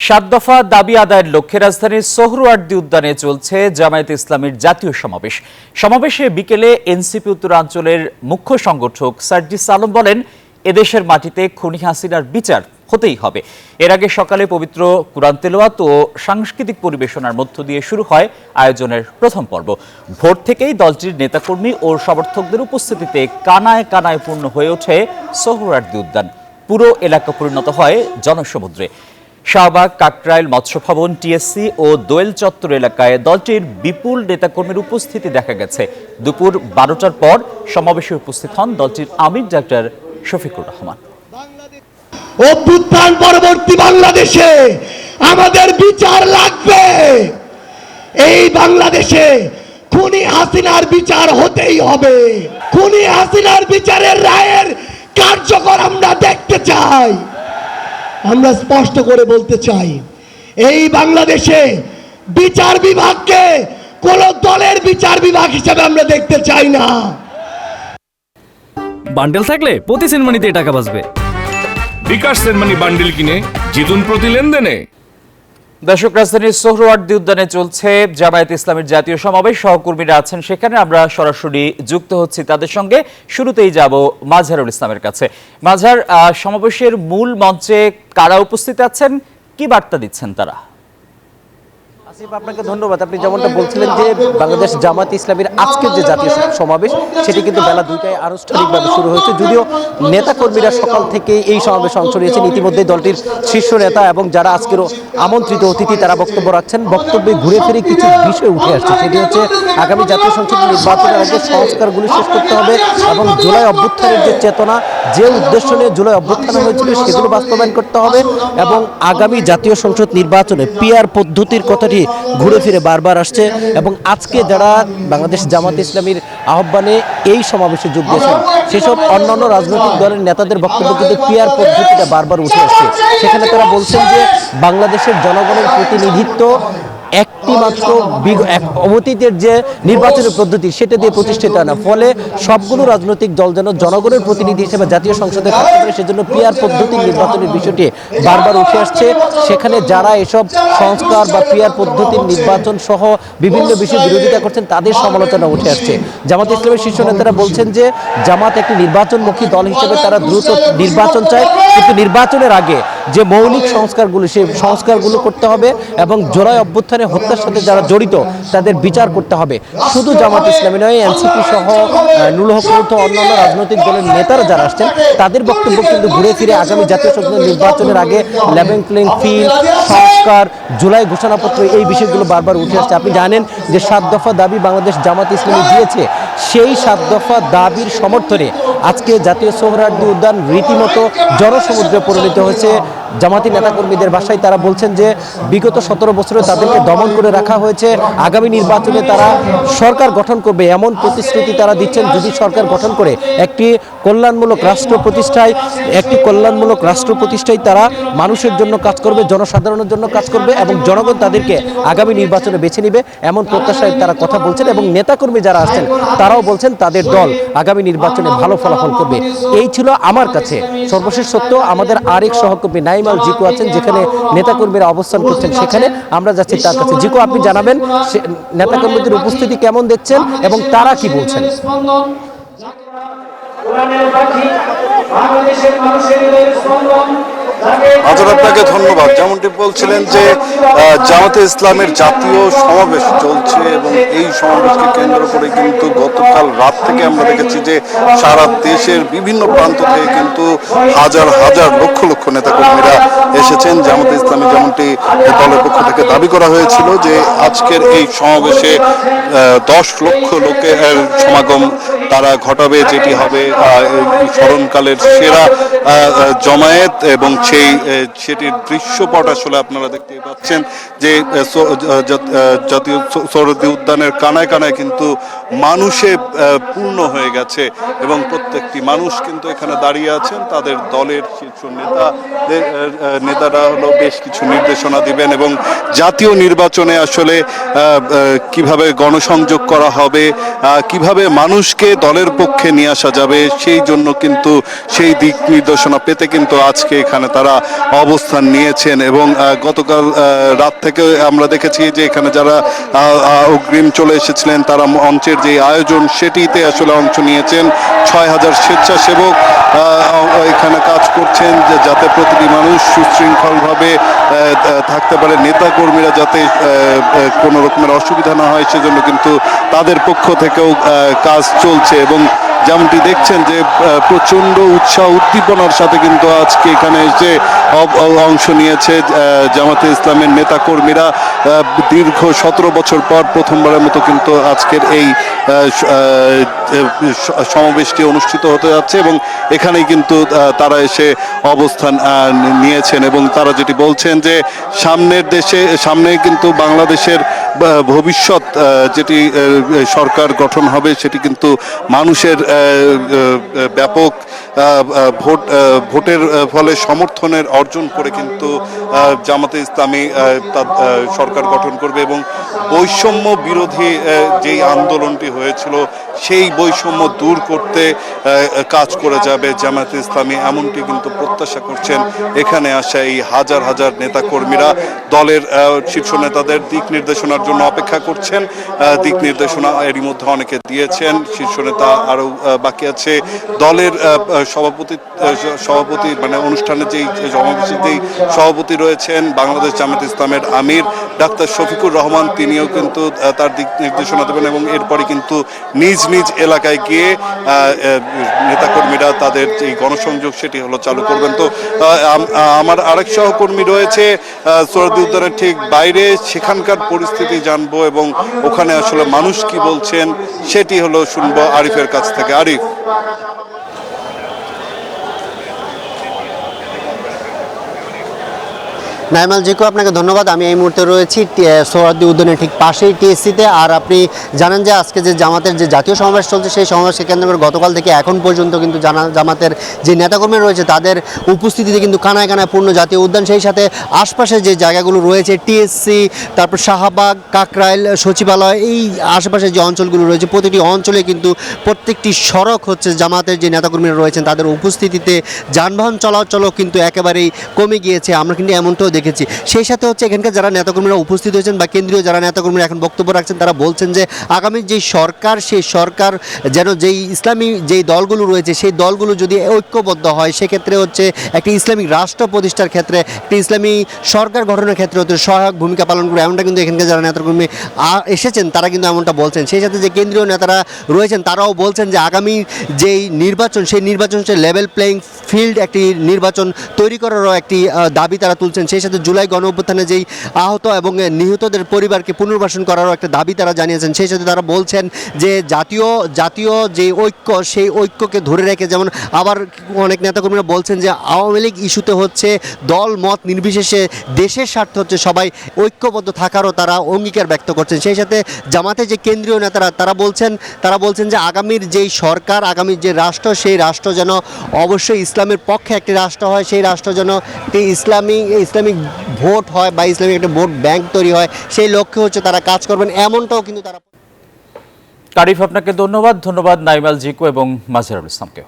সাত দফা দাবি আদায়ের লক্ষ্যে রাজধানীর সোহরাওয়ার্দী উদ্যানে চলছে জামায়াতে ইসলামীর জাতীয় সমাবেশ। সমাবেশে বিকেলে এনসিপি উত্তরাঞ্চলের মুখ্য সংগঠক সার্জিস আলম বলেন, এদেশের মাটিতে খুনি হাসিনার বিচার হতেই হবে। এর আগে সকালে পবিত্র কুরআন তেলাওয়াত ও সাংস্কৃতিক পরিবেশনার মধ্য দিয়ে শুরু হয় আয়োজনের প্রথম পর্ব। ভোর থেকেই দলটির নেতাকর্মী ও সমর্থকদের উপস্থিতিতে কানায় কানায় পূর্ণ হয়ে ওঠে সোহরাওয়ার্দী উদ্যান। পুরো এলাকা পরিণত হয় জনসমুদ্রে। শাহবাগ, কাকরাইল, মৎস্য ভবন, টিএসসি ও দোয়েল চত্বর এলাকায় দলটির বিপুল নেতাকর্মীর উপস্থিতি দেখা গেছে। দুপুর 12টার পর সমাবেশে উপস্থিত হন দলটির আমির ডাক্তার শফিকুর রহমান। অভ্যুত্থান পরবর্তী বাংলাদেশে আমাদের বিচার লাগবে। এই বাংলাদেশে খুনি হাসিনার বিচার হতেই হবে। খুনি হাসিনার বিচারের রায়ের কার্যকর আমরা দেখতে চাই। আমরা স্পষ্ট করে বলতে চাই, এই বাংলাদেশে বিচার বিভাগকে কোন দলের বিচার বিভাগ হিসেবে আমরা দেখতে চাই না। বান্ডেল থাকলে প্রতি সেনমানিতে টাকা বাঁচবে। বিকাশ সেনমানি বান্ডেল কিনে জিতুন প্রতি লেনদেনে। দর্শক, রাজধানীর সোহরাওয়ার্দী উদ্যানে চলছে জামায়াতে ইসলামীর জাতীয় সমাবেশ। সহকর্মীরা আছেন সেখানে, আমরা সরাসরি যুক্ত হচ্ছি তাদের সঙ্গে। শুরুতেই যাব মাজহারুল ইসলামের কাছে। মাজহার, সমাবেশের মূল মঞ্চে কারা উপস্থিত আছেন, কি বার্তা দিচ্ছেন তারা? আসিফ, আপনাকে ধন্যবাদ। আপনি যেমনটা বলছিলেন যে বাংলাদেশ জামায়াতে ইসলামীর আজকের যে জাতীয় সমাবেশ সেটি কিন্তু বেলা 2টায় আনুষ্ঠানিকভাবে শুরু হয়েছে। যদিও নেতাকর্মীরা সকাল থেকে এই সমাবেশে অংশ নিয়েছেন। ইতিমধ্যে দলটির শীর্ষ নেতা এবং যারা আজকের আমন্ত্রিত অতিথি তারা বক্তব্য রাখছেন। বক্তব্যে ঘুরে ফিরে কিছু বিষয় উঠে আসছে। সেটি হচ্ছে আগামী জাতীয় সংসদ নির্বাচনের আগে সংস্কারগুলি শেষ করতে হবে এবং জুলাই অভ্যুত্থানের যে চেতনা, যে উদ্দেশ্য নিয়ে জুলাই অভ্যুত্থান হয়েছিল সেগুলো বাস্তবায়ন করতে হবে এবং আগামী জাতীয় সংসদ নির্বাচনে পিআর পদ্ধতির কথাটি ঘুরে ফিরে বারবার আসছে। এবং আজকে যারা বাংলাদেশ জামায়াতে ইসলামীর আহ্বানে এই সমাবেশে যোগ দিয়েছেন সেসব অন্যান্য রাজনৈতিক দলের নেতাদের বক্তব্য কিন্তু পিআর পদ্ধতিটা বারবার উঠে আসছে। সেখানে তারা বলছেন যে বাংলাদেশের জনগণের প্রতিনিধিত্ব একটি মাত্র অতীতের যে নির্বাচনের পদ্ধতি সেটা দিয়ে প্রতিষ্ঠিত হয় না। ফলে সবগুলো রাজনৈতিক দল যেন জনগণের প্রতিনিধি হিসেবে জাতীয় সংসদে থাকতে পারে, সেজন্য পিআর পদ্ধতির নির্বাচনের বিষয়টি বারবার উঠে আসছে। সেখানে যারা এসব সংস্কার বা পিআর পদ্ধতির নির্বাচন সহ বিভিন্ন বিষয় বিরোধিতা করছেন তাদের সমালোচনা উঠে আসছে। জামাত ইসলামের শীর্ষ নেতারা বলছেন যে জামাত একটি নির্বাচনমুখী দল হিসেবে তারা দ্রুত নির্বাচন চায়, কিন্তু নির্বাচনের আগে যে মৌলিক সংস্কারগুলো সেই সংস্কারগুলো করতে হবে এবং জুলাই অভ্যুত্থান হত্যার সাথে যারা জড়িত তাদের বিচার করতে হবে। শুধু জামাত ইসলামী নয়, এনসিপি সহ নুরুল হক অন্যান্য রাজনৈতিক দলের নেতারা যারা আসছেন তাদের বক্তব্য কিন্তু ঘুরে ফিরে আগামী জাতীয় সংসদ নির্বাচনের আগে লেভেল প্লেইং ফিল্ড, সংস্কার, জুলাই ঘোষণাপত্র এই বিষয়গুলো বারবার উঠে আসছে। আপনি জানেন যে 7 দফা দাবি বাংলাদেশ জামাত ইসলামী দিয়েছে, সেই 7 দফা দাবির সমর্থনে আজকে জাতীয় সোহরাওয়ার্দী উদ্যান রীতিমতো জনসমুদ্রে পরিণত হয়েছে। জামাতি নেতাকর্মীদের ভাষায় তারা বলছেন যে বিগত 17 বছরে তাদেরকে দমন করে রাখা হয়েছে। আগামী নির্বাচনে তারা সরকার গঠন করবে এমন প্রতিশ্রুতি তারা দিচ্ছেন। যদি সরকার গঠন করে একটি কল্যাণমূলক রাষ্ট্র প্রতিষ্ঠায় তারা মানুষের জন্য কাজ করবে, জনসাধারণের জন্য কাজ করবে এবং জনগণ তাদেরকে আগামী নির্বাচনে বেছে নিবে এমন প্রত্যাশায় তারা কথা বলছেন। এবং নেতাকর্মী যারা আছেন তারাও বলছেন তাদের দল আগামী নির্বাচনে ভালো ফলাফল করবে। এই ছিল আমার কাছে সর্বশেষ সত্য। আমাদের আরেক সহকর্মী নাইমাল জিকু আছেন যেখানে নেতাকর্মীরা অবস্থান করছেন, সেখানে আমরা যাচ্ছি তার কাছে। জিকু, আপনি জানাবেন নেতাকর্মীদের উপস্থিতি কেমন দেখছেন এবং তারা কি বলছেন? আপনাকে ধন্যবাদ। যেমনটি বলছিলেন যে জামাতে ইসলামের জাতীয় সমাবেশ চলছে এবং এই সমাবেশকে কেন্দ্র করে কিন্তু গতকাল রাত থেকে আমরা দেখেছি যে সারা দেশের বিভিন্ন প্রান্ত থেকে কিন্তু হাজার হাজার লক্ষ লক্ষ নেতাকর্মীরা এসেছেন। জামাতে ইসলামী যেমনটি দলের পক্ষ থেকে দাবি করা হয়েছিল যে আজকের এই সমাবেশে 10 লক্ষ লোকের সমাগম তারা ঘটাবে, যেটি হবে স্মরণকালের সেরা জমায়েত এবং সেটির দৃশ্যপট আসলে আপনারা দেখতে পাচ্ছেন যে জাতীয় সোহরাওয়ার্দী উদ্যানের কানায় কানায় কিন্তু মানুষে পূর্ণ হয়ে গেছে এবং প্রত্যেকটি মানুষ কিন্তু এখানে দাঁড়িয়ে আছেন। তাদের দলের শীর্ষ নেতারা হলো বেশ কিছু নির্দেশনা দিবেন এবং জাতীয় নির্বাচনে আসলে কিভাবে গণসংযোগ করা হবে, কিভাবে মানুষকে দলের পক্ষে নিয়ে আসা যাবে, সেই জন্য কিন্তু সেই দিক নির্দেশনা পেতে কিন্তু আজকে এখানে তারা অবস্থান নিয়েছেন। এবং গতকাল রাত থেকে আমরা দেখেছি যে এখানে যারা অগ্রিম চলে এসেছিলেন তারা মঞ্চের যে আয়োজন সেটিতে আসলে অংশ নিয়েছেন। 6000 স্বেচ্ছাসেবক এখানে কাজ করছেন যাতে প্রতিটি মানুষ সুশৃঙ্খলভাবে থাকতে পারে, নেতা কর্মীরা যাতে কোনো রকমের অসুবিধা না হয় সেজন্য কিন্তু তাদের পক্ষ থেকেও কাজ চলছে। এবং যেমনটি দেখছেন যে প্রচণ্ড উৎসাহ উদ্দীপনার সাথে কিন্তু আজকে এখানে এসে অংশ নিয়েছে জামাতে ইসলামের নেতা কর্মীরা। দীর্ঘ 17 বছর পর প্রথমবারের মতো কিন্তু আজকের এই সমাবেশটি অনুষ্ঠিত হতে যাচ্ছে এবং এখানেই কিন্তু তারা এসে অবস্থান নিয়েছেন। এবং তারা যেটি বলছেন যে সামনে কিন্তু বাংলাদেশের ভবিষ্যৎ যেটি সরকার গঠন হবে সেটি কিন্তু মানুষের ব্যাপক ভোটের ফলে সমর্থনের অর্জন করে কিন্তু জামাতে ইসলামী সরকার গঠন করবে এবং বৈষম্য বিরোধী যেই আন্দোলনটি হয়েছিল সেই বৈষম্য দূর করতে কাজ করে যাবে জামাতে ইসলামী, এমনটি কিন্তু প্রত্যাশা করছেন এখানে আসা এই হাজার হাজার নেতা কর্মীরা। দলের শীর্ষ নেতাদের দিক নির্দেশনার জন্য অপেক্ষা করছেন। দিক নির্দেশনা এরই মধ্যে অনেকে দিয়েছেন, শীর্ষ নেতা আরও বাকি আছে। দলের সভাপতি মানে অনুষ্ঠানের যেই সমাবেশের যেই সভাপতি রয়েছেন বাংলাদেশ জামাত ইসলামের আমির ডাক্তার শফিকুর রহমান, তিনিও কিন্তু তার দিক নির্দেশনা দেবেন এবং এরপরে কিন্তু নিজ নিজ এলাকায় গিয়ে নেতাকর্মীরা তাদের যে গণসংযোগ সেটি হলো চালু করবেন। তো আমার আরেক সহকর্মী রয়েছে সোহরাওয়ার্দী উদ্যানের ঠিক বাইরে, সেখানকার পরিস্থিতি জানবো এবং ওখানে আসলে মানুষ কি বলছেন সেটি হলো শুনবো আরিফের কাছ থেকে। আরিফ। নাইমাল জিকু, আপনাকে ধন্যবাদ। আমি এই মুহূর্তে রয়েছি সোহরাওয়ার্দী উদ্যানের ঠিক পাশেই টিএসসিতে। আর আপনি জানেন যে আজকে যে জামাতের যে জাতীয় সমাবেশ চলছে সেই সমাবেশকে কেন্দ্র করে গতকাল থেকে এখন পর্যন্ত কিন্তু জামাতের যে নেতাকর্মী রয়েছে তাদের উপস্থিতিতে কিন্তু কানায় কানায় পূর্ণ জাতীয় উদ্যান, সেই সাথে আশপাশে যে জায়গাগুলো রয়েছে টিএসসি, তারপর শাহবাগ, কাকরাইল, সচিবালয়, এই আশেপাশে যে অঞ্চলগুলো রয়েছে প্রতিটি অঞ্চলে কিন্তু প্রত্যেকটি সড়ক হচ্ছে জামাতের যে নেতাকর্মীরা রয়েছেন তাদের উপস্থিতিতে যানবাহন চলাচলও কিন্তু একেবারেই কমে গিয়েছে, আমরা কিন্তু এমনটাও দেখেছি। সেই সাথে হচ্ছে এখানকার যারা নেতাকর্মীরা উপস্থিত হয়েছেন বা কেন্দ্রীয় যারা নেতাকর্মীরা এখন বক্তব্য রাখছেন তারা বলছেন যে আগামী যেই সরকার সেই সরকার যেন যেই ইসলামী যেই দলগুলো রয়েছে সেই দলগুলো যদি ঐক্যবদ্ধ হয় সেক্ষেত্রে হচ্ছে একটি ইসলামিক রাষ্ট্র প্রতিষ্ঠার ক্ষেত্রে, একটি ইসলামী সরকার গঠনের ক্ষেত্রে হচ্ছে সহায়ক ভূমিকা পালন করবে, এমনটা কিন্তু এখানকার যারা নেতাকর্মী এসেছেন তারা কিন্তু এমনটা বলছেন। সেই সাথে যে কেন্দ্রীয় নেতারা রয়েছেন তারাও বলছেন যে আগামী যেই নির্বাচন সেই নির্বাচন হচ্ছে লেভেল প্লেয়িং ফিল্ড একটি নির্বাচন তৈরি করারও একটি দাবি তারা তুলছেন। সেই সাথে জুলাই গণ অভ্যুত্থানে যেই আহত এবং নিহতদের পরিবারকে পুনর্বাসন করারও একটা দাবি তারা জানিয়েছেন। সেই সাথে তারা বলছেন যে জাতীয় যে ঐক্য সেই ঐক্যকে ধরে রেখে, যেমন আবার অনেক নেতাকর্মীরা বলছেন যে আওয়ামী লীগ ইস্যুতে হচ্ছে দল মত নির্বিশেষে দেশের স্বার্থ হচ্ছে সবাই ঐক্যবদ্ধ থাকারও তারা অঙ্গীকার ব্যক্ত করছেন। সেই সাথে জামাতে যে কেন্দ্রীয় নেতারা তারা বলছেন যে আগামীর যেই সরকার, আগামীর যে রাষ্ট্র সেই রাষ্ট্র যেন অবশ্যই ইসলামের পক্ষে একটি রাষ্ট্র হয়, সেই রাষ্ট্র যেন একটি ইসলামিক ভোট হয় বা ইসলামিক একটা ভোট ব্যাংক তৈরি হয়, সেই লক্ষ্যে হচ্ছে তারা কাজ করবেন, এমনটাও কিন্তু তারা। আরিফ, আপনাকে ধন্যবাদ নাইমাল জিকু এবং মাজহারুল ইসলামকে।